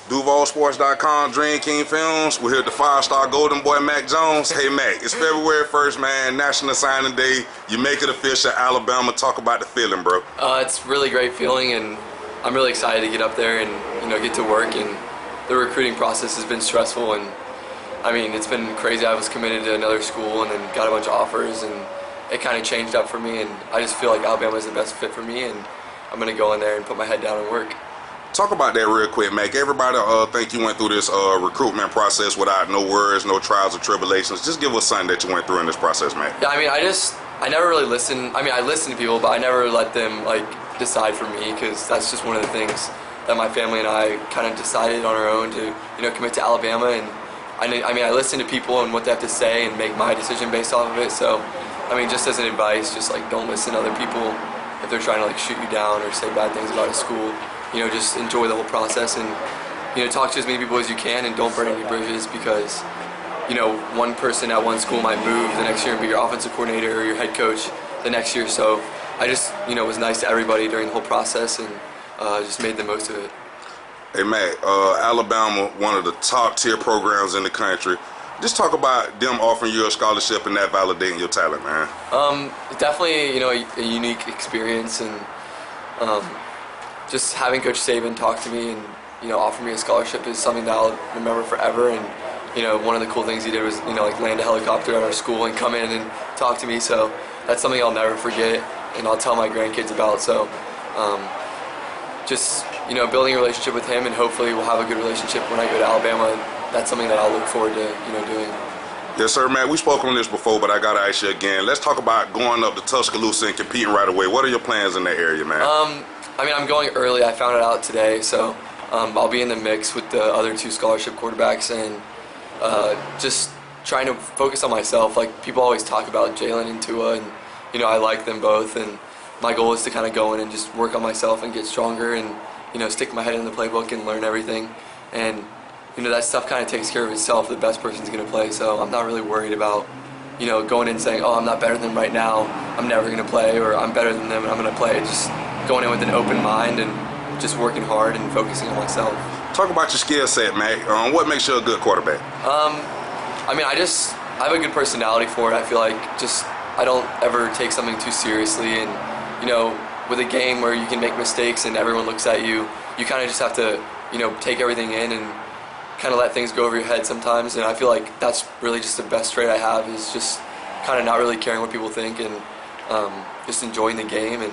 DuvalSports.com, Dream King Films. We're here at the 5-star Golden Boy, Mac Jones. Hey, Mac, it's February 1st, man, National Signing Day. You make it official, Alabama. Talk about the feeling, bro. It's a really great feeling, and I'm really excited to get up there and get to work. And the recruiting process has been stressful, and I mean, it's been crazy. I was committed to another school and then got a bunch of offers, and it kind of changed up for me. And I just feel like Alabama is the best fit for me, and I'm going to go in there and put my head down and work. Talk about that real quick, Mac. Everybody think you went through this recruitment process without no worries, no trials or tribulations. Just give us something that you went through in this process, Mac. Yeah, I mean, I never really listened. I mean, I listened to people, but I never let them decide for me, because that's just one of the things that my family and I kind of decided on our own to commit to Alabama. And I mean, I listen to people and what they have to say and make my decision based off of it. So, I mean, just as an advice, just don't listen to other people if they're trying to shoot you down or say bad things about a school. Just enjoy the whole process and talk to as many people as you can, and don't burn any bridges, because one person at one school might move the next year and be your offensive coordinator or your head coach the next year. So I just was nice to everybody during the whole process, and just made the most of it. Hey, Mac, Alabama, one of the top tier programs in the country. Just talk about them offering you a scholarship and that validating your talent, man. Definitely a unique experience, and just having Coach Saban talk to me and offer me a scholarship is something that I'll remember forever. And one of the cool things he did was land a helicopter at our school and come in and talk to me. So that's something I'll never forget, and I'll tell my grandkids about. So just building a relationship with him, and hopefully we'll have a good relationship when I go to Alabama. That's something that I'll look forward to doing. Yes, sir, Matt. We spoke on this before, but I got to ask you again. Let's talk about going up to Tuscaloosa and competing right away. What are your plans in that area, man? I mean, I'm going early. I found it out today, so I'll be in the mix with the other two scholarship quarterbacks, and just trying to focus on myself. People always talk about Jalen and Tua, and I like them both, and my goal is to kind of go in and just work on myself and get stronger, and stick my head in the playbook and learn everything. And that stuff kind of takes care of itself. The best person's going to play, so I'm not really worried about going in saying, oh, I'm not better than them right now, I'm never going to play, or I'm better than them and I'm going to play. Just going in with an open mind and just working hard and focusing on myself. Talk about your skill set, Mac. What makes you a good quarterback? I mean, I have a good personality for it. I feel like I don't ever take something too seriously, and with a game where you can make mistakes and everyone looks at you, you kind of just have to take everything in and kind of let things go over your head sometimes. And I feel like that's really just the best trait I have, is just kind of not really caring what people think, and just enjoying the game. And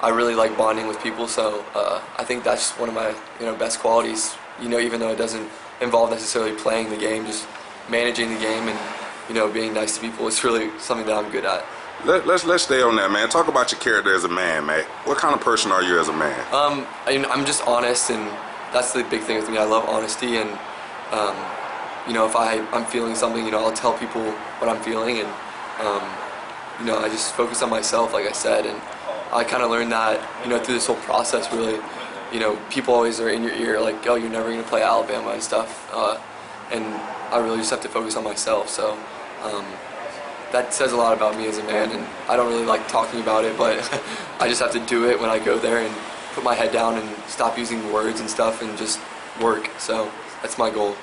I really like bonding with people, so I think that's one of my best qualities. Even though it doesn't involve necessarily playing the game, just managing the game and being nice to people is really something that I'm good at. Let's stay on that, man. Talk about your character as a man, Mac. What kind of person are you as a man? I'm just honest, and that's the big thing with me. I love honesty, and if I'm feeling something, I'll tell people what I'm feeling, and I just focus on myself, like I said. And I kind of learned that through this whole process, really. People always are in your ear like, oh, you're never going to play Alabama and stuff, and I really just have to focus on myself. So that says a lot about me as a man, and I don't really like talking about it, but I just have to do it when I go there and put my head down and stop using words and stuff and just work. So that's my goal.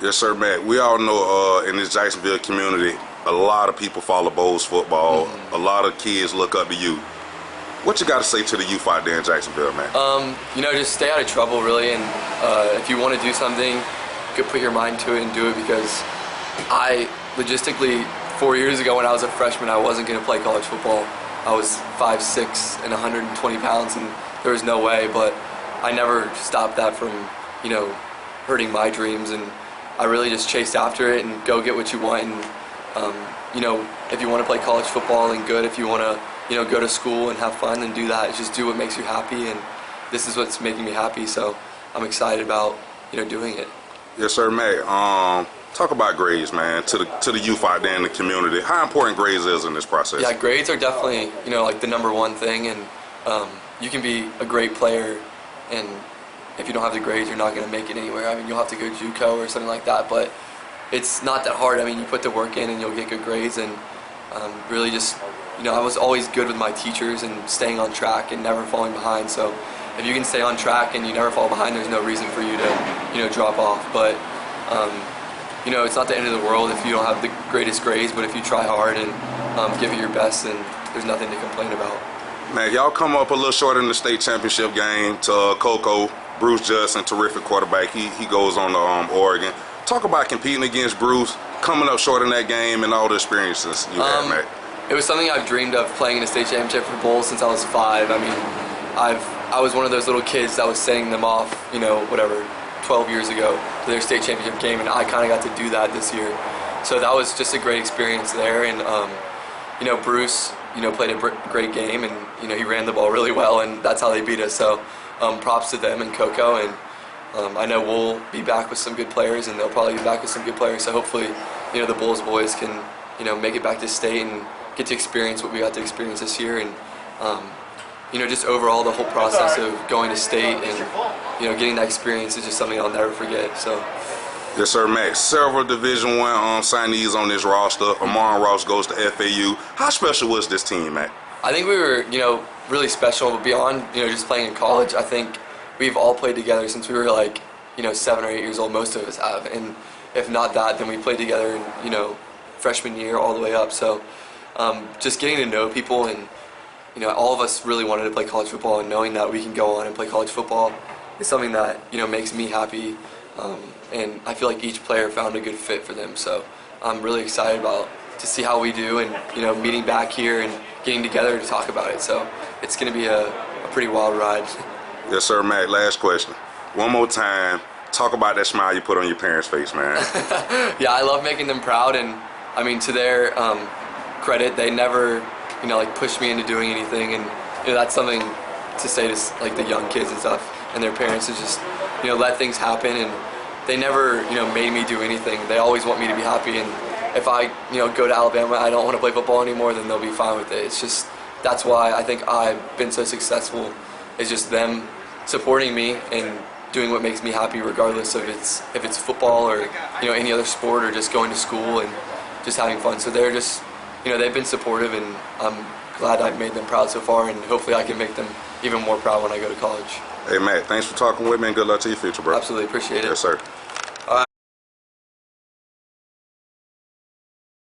Yes, sir, Matt. We all know in this Jacksonville community, a lot of people follow Bolles football. A lot of kids look up to you. What you got to say to the youth out there in Jacksonville, man? Just stay out of trouble, really, and if you want to do something, you could put your mind to it and do it, because I logistically, 4 years ago when I was a freshman, I wasn't going to play college football. I was 5'6" and 120 pounds, and there was no way, but I never stopped that from, hurting my dreams, and I really just chased after it and go get what you want. And, if you want to play college football, then good. If you want to, go to school and have fun, then do that. Just do what makes you happy, and this is what's making me happy, so I'm excited about, doing it. Yes, sir, Matt. Talk about grades, man, to the youth out there in the community. How important grades is in this process? Yeah, grades are definitely, the number one thing, and you can be a great player, and if you don't have the grades, you're not going to make it anywhere. I mean, you'll have to go JUCO or something like that, but it's not that hard. I mean, you put the work in and you'll get good grades, and really just, I was always good with my teachers and staying on track and never falling behind, so if you can stay on track and you never fall behind, there's no reason for you to drop off. But it's not the end of the world if you don't have the greatest grades, but if you try hard and give it your best, then there's nothing to complain about. Man, y'all come up a little short in the state championship game to Coco. Bruce Judson, terrific quarterback. He goes on to Oregon. Talk about competing against Bruce, coming up short in that game, and all the experiences you had, Matt. It was something I've dreamed of, playing in a state championship for the Bulls since I was 5. I mean, I was one of those little kids that was sending them off, 12 years ago to their state championship game, and I kind of got to do that this year. So that was just a great experience there, and Bruce, played a great game, and he ran the ball really well, and that's how they beat us. So props to them and Coco, and I know we'll be back with some good players, and they'll probably be back with some good players. So hopefully, the Bulls boys can make it back to state and get to experience what we got to experience this year, and just overall the whole process of going to state and getting that experience is just something I'll never forget. So. Yes, sir, Max. Several Division I signees on this roster. Amon Ross goes to FAU. How special was this team, Matt? I think we were, really special. But beyond, just playing in college, I think we've all played together since we were 7 or 8 years old. Most of us have, and if not that, then we played together in, freshman year all the way up. So, just getting to know people, and all of us really wanted to play college football, and knowing that we can go on and play college football is something that makes me happy. And I feel like each player found a good fit for them. So I'm really excited to see how we do, and meeting back here and getting together to talk about it. So it's going to be a pretty wild ride. Yes, sir, Matt. Last question. One more time. Talk about that smile you put on your parents' face, man. Yeah, I love making them proud, and I mean, to their credit, they never push me into doing anything, and that's something to say to the young kids and stuff, and their parents, is just let things happen, and they never made me do anything. They always want me to be happy, and if I go to Alabama, I don't want to play football anymore, then they'll be fine with it. It's just, that's why I think I've been so successful, is just them supporting me and doing what makes me happy, regardless of if it's football or any other sport, or just going to school and just having fun. So they're just they've been supportive, and I'm glad I've made them proud so far, and hopefully I can make them even more proud when I go to college. Hey, Matt, thanks for talking with me, and good luck to your future, bro. Absolutely, appreciate it. Yes, sir.